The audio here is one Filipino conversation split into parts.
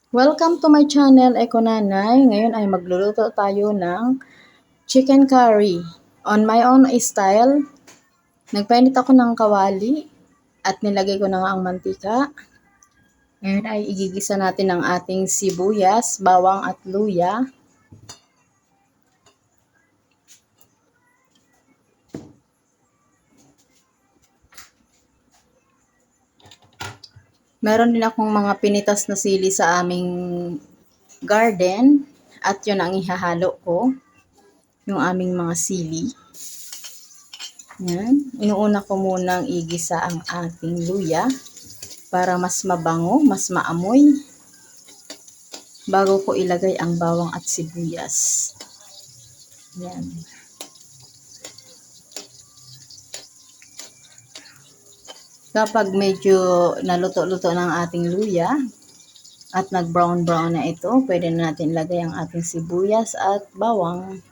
Welcome to my channel, Eko Nanay. Ngayon ay magluluto tayo ng chicken curry. On my own style, nagpainit ako ng kawali at nilagay ko na nga ang mantika. Ngayon ay igigisa natin ang ating sibuyas, bawang at luya. Meron din akong mga pinitas na sili sa aming garden at yun ang ihahalo ko, yung aming mga sili. Yan. Inuuna ko munang igisa ang ating luya para mas mabango, mas maamoy, bago ko ilagay ang bawang at sibuyas. Yan. Kapag medyo naluto-luto ng ating luya at nag-brown-brown na ito, pwede na natin ilagay ang ating sibuyas at bawang.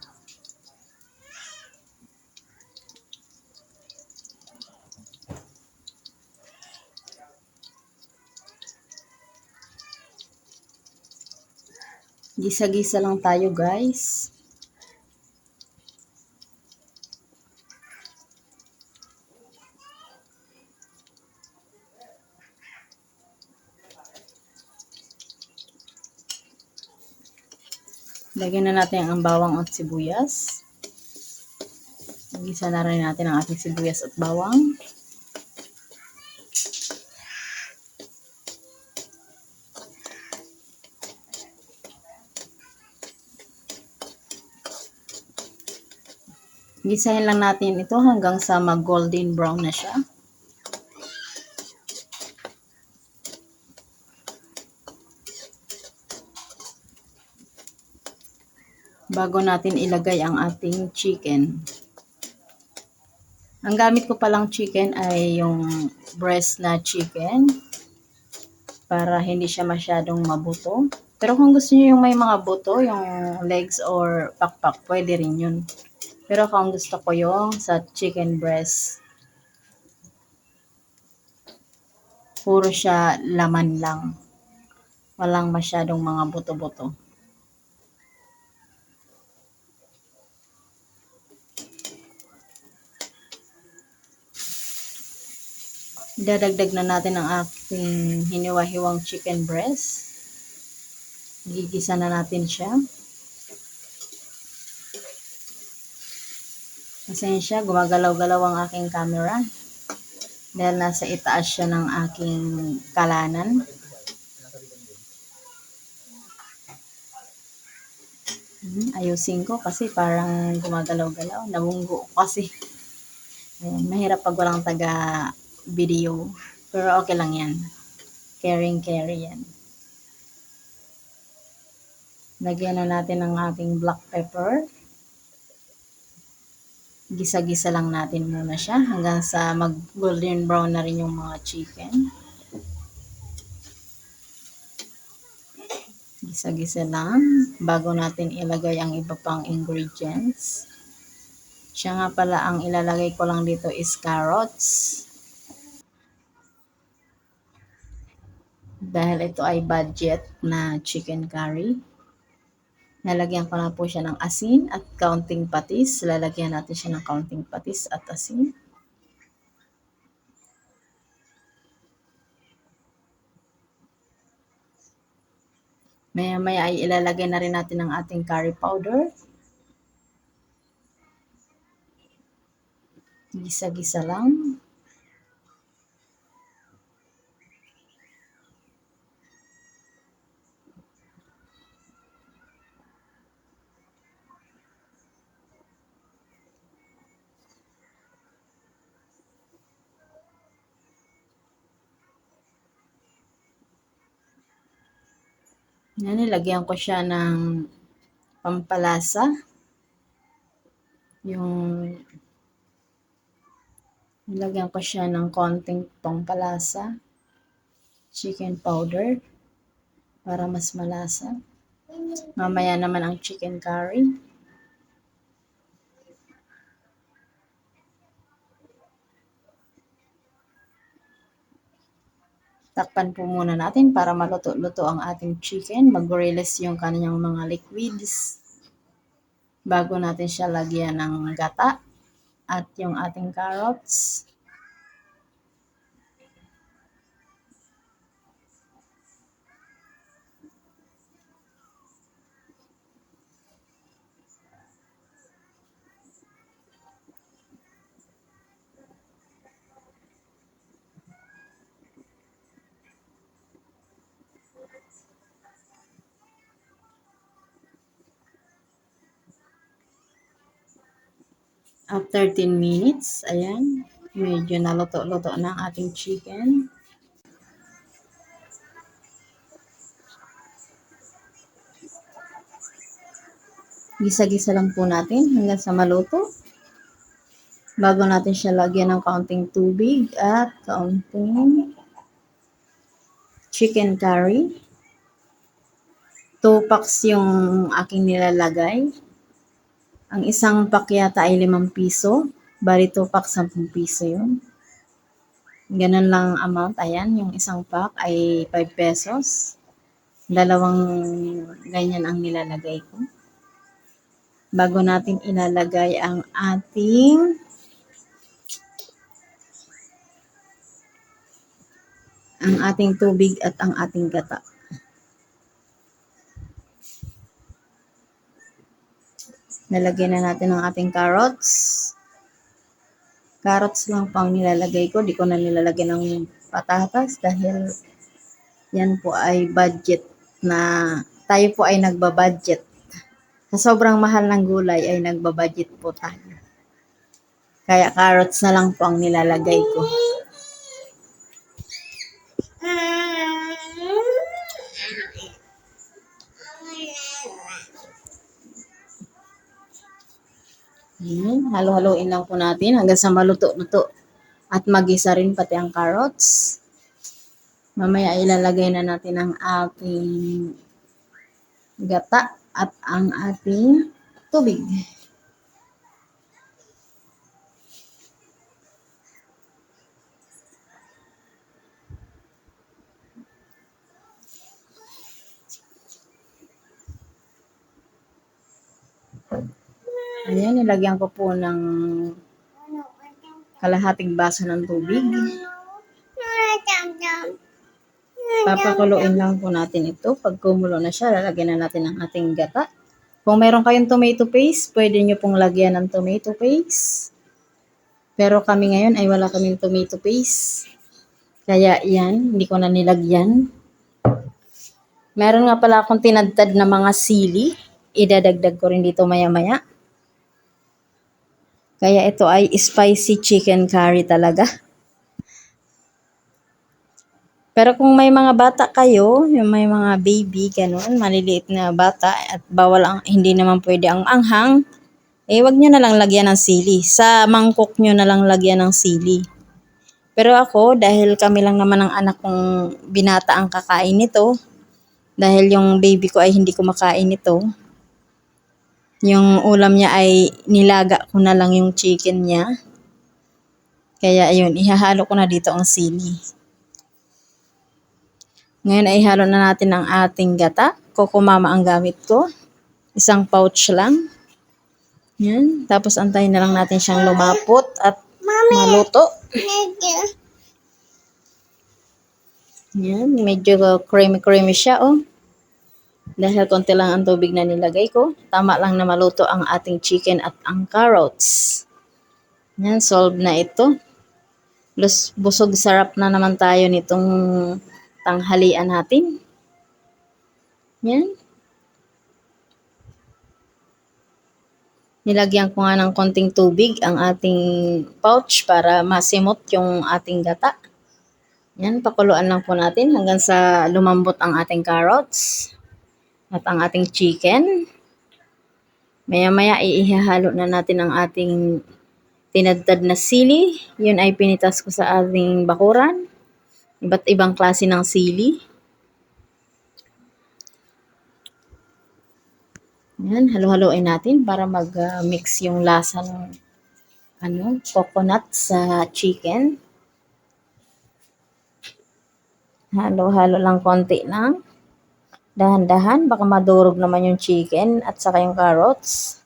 Gisa-gisa lang tayo, guys. Lagyan na natin ang bawang at sibuyas. Gisa na rin natin ang ating sibuyas at bawang. Gisahin lang natin ito hanggang sa mag-golden brown na siya. Bago natin ilagay ang ating chicken. Ang gamit ko palang chicken ay yung breast na chicken para hindi siya masyadong mabuto. Pero kung gusto niyo yung may mga buto, yung legs or pakpak, pwede rin yun. Pero kung gusto ko yung sa chicken breast, puro siya laman lang. Walang masyadong mga buto-buto. Dadagdag na natin ang ating hiniwa-hiwang chicken breast. Gigisa na natin siya. Pasensya, gumagalaw-galaw ang aking camera. Dahil nasa itaas siya ng aking kalanan. Ayusin ko kasi parang gumagalaw-galaw. Nabunggo kasi. Ayan, mahirap pag walang taga-video. Pero okay lang yan. Caring-carry yan. Lagyan na natin ang ating black pepper. Gisa-gisa lang natin muna siya hanggang sa mag-golden brown na rin yung mga chicken. Gisa-gisa lang bago natin ilagay ang iba pang ingredients. Siya nga pala, ang ilalagay ko lang dito is carrots. Dahil ito ay budget na chicken curry. Nalagyan ko na po siya ng asin at kaunting patis. Lalagyan natin siya ng kaunting patis at asin. Maya-maya ay ilalagay na rin natin ang ating curry powder. Gisa-gisa lang. Yan, nilagyan ko siya ng pampalasa. Nilagyan ko siya ng konting pampalasa. Chicken powder. Para mas malasa. Mamaya naman ang chicken curry. Takpan po muna natin para maluto-luto ang ating chicken. Mag-release yung kanyang mga liquids bago natin siya lagyan ng gata at yung ating carrots. After 10 minutes, ayan, medyo naluto-luto na ang ating chicken. Gisa-gisa lang po natin hanggang sa maluto. Bago natin siya lagyan ng kaunting tubig at kaunting chicken curry. 2 packs yung aking nilalagay. Ang isang pack yata ay 5 piso. Bali 2 packs 10 piso yun. Ganun lang ang amount. Ayan, yung isang pack ay 5 pesos. Dalawang ganyan ang nilalagay ko. Bago natin ilalagay ang ating tubig at ang ating gata. Nalagyan na natin ang ating carrots. Carrots lang pang nilalagay ko. Di ko na nilalagyan ng patatas dahil yan po ay budget na tayo po ay nagbabudget. Sa sobrang mahal ng gulay ay nagbabudget po tayo. Kaya carrots na lang po ang nilalagay ko. Halo-haloin lang po natin hanggang sa maluto-luto at magisa rin pati ang carrots. Mamaya ilalagay na natin ang ating gata at ang ating tubig. Ayan, nilagyan ko po ng kalahating baso ng tubig. Papakuluin lang po natin ito. Pag kumulo na siya, lalagyan na natin ang ating gata. Kung meron kayong tomato paste, pwede nyo pong lagyan ng tomato paste. Pero kami ngayon ay wala kaming tomato paste. Kaya yan, hindi ko na nilagyan. Meron nga pala akong tinadtad na mga sili. Idadagdag ko rin dito maya-maya. Kaya ito ay spicy chicken curry talaga. Pero kung may mga bata kayo, yung may mga baby, ganun, maliliit na bata, at bawal hindi naman pwede ang anghang, wag nyo na lang lagyan ng sili. Sa mangkok nyo na lang lagyan ng sili. Pero ako, dahil kami lang naman ang anak kong binata ang kakain nito, dahil yung baby ko ay hindi kumakain nito, yung ulam niya ay nilaga ko na lang yung chicken niya. Kaya ayun, ihahalo ko na dito ang sili. Ngayon ay halo na natin ang ating gata. Kokomama ang gamit ko. Isang pouch lang. Yan. Tapos antayin na lang natin siyang lumapot at maluto. Yan. Medyo creamy siya, oh. Dahil konti lang ang tubig na nilagay ko. Tama lang na maluto ang ating chicken at ang carrots. Yan. Solve na ito. Busog sarap na naman tayo nitong tanghalian natin. Yan. Nilagyan ko nga ng konting tubig ang ating pouch para masimot yung ating gata. Yan, pakuluan lang po natin hanggang sa lumambot ang ating carrots at ang ating chicken. Maya-maya ihahalo na natin ang ating tinadtad na sili. Yun ay pinitas ko sa ating bakuran. Iba't ibang klase ng sili. Yan, halo-haloin natin para mag-mix yung lasa ng coconut sa chicken. Halo-halo lang konti lang. Dahan-dahan, baka madurog naman yung chicken at saka yung carrots.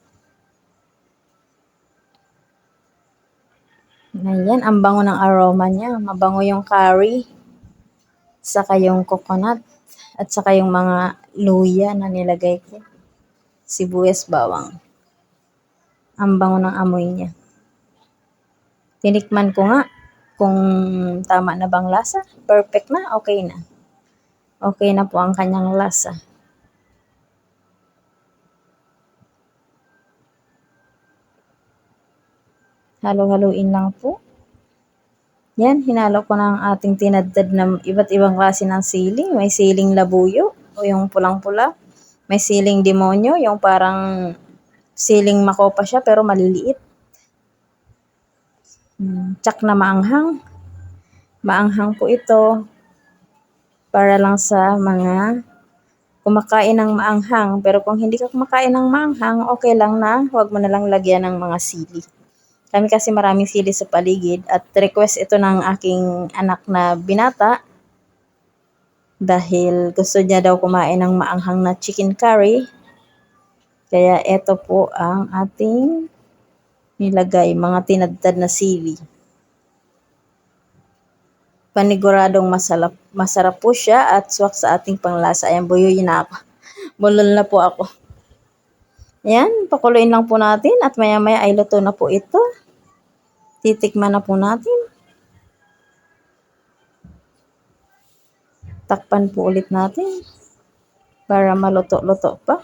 Ayan, ang bango ng aroma niya. Mabango yung curry, saka yung coconut, at saka yung mga luya na nilagay ko. Sibuyas, bawang. Ang bango ng amoy niya. Tinikman ko nga kung tama na bang lasa. Perfect na, okay na. Okay na po ang kanyang lasa. Halo-haluin lang po. Yan, hinalo ko na ang ating tinadtad na iba't ibang klase ng siling. May siling labuyo, o yung pulang-pula. May siling demonyo, yung parang siling makopa siya pero maliliit. Tsak na maanghang. Maanghang po ito para lang sa mga kumakain ng maanghang. Pero kung hindi ka kumakain ng maanghang, okay lang na huwag mo na lang lagyan ng mga sili. Kami kasi maraming sili sa paligid at request ito ng aking anak na binata dahil gusto niya daw kumain ng maanghang na chicken curry. Kaya ito po ang ating nilagay, mga tinadtad na sili. Paniguradong masarap po siya at swak sa ating panglasa. Ayan, buyuyin na ako. Bulol na po ako. Ayan, pakuluin lang po natin at maya-maya ay luto na po ito. Titikman na po natin. Takpan po ulit natin para maluto-luto pa.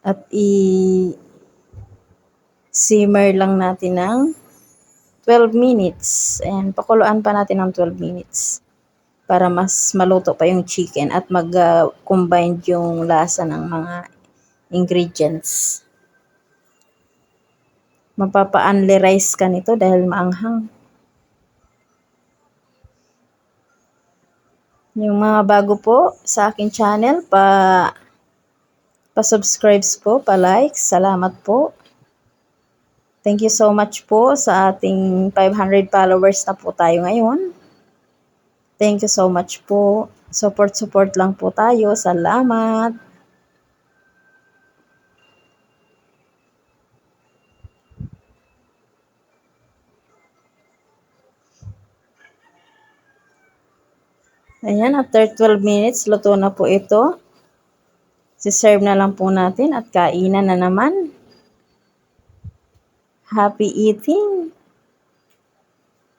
At i-simmer lang natin ng 12 minutes. Ayan, pakuluan pa natin ng 12 minutes para mas maluto pa yung chicken at mag-combine yung lasa ng mga ingredients. Mapapa-only rice ka nito dahil maanghang. Yung mga bago po sa aking channel, pa-subscribe po, pa-like. Salamat po. Thank you so much po sa ating 500 followers na po tayo ngayon. Thank you so much po. Support lang po tayo. Salamat. Ayan, after 12 minutes, luto na po ito. Si-serve na lang po natin at kainan na naman. Happy eating!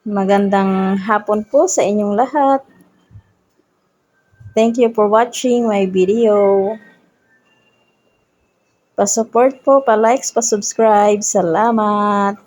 Magandang hapon po sa inyong lahat. Thank you for watching my video. Pa-support po, pa-likes, pa-subscribe. Salamat!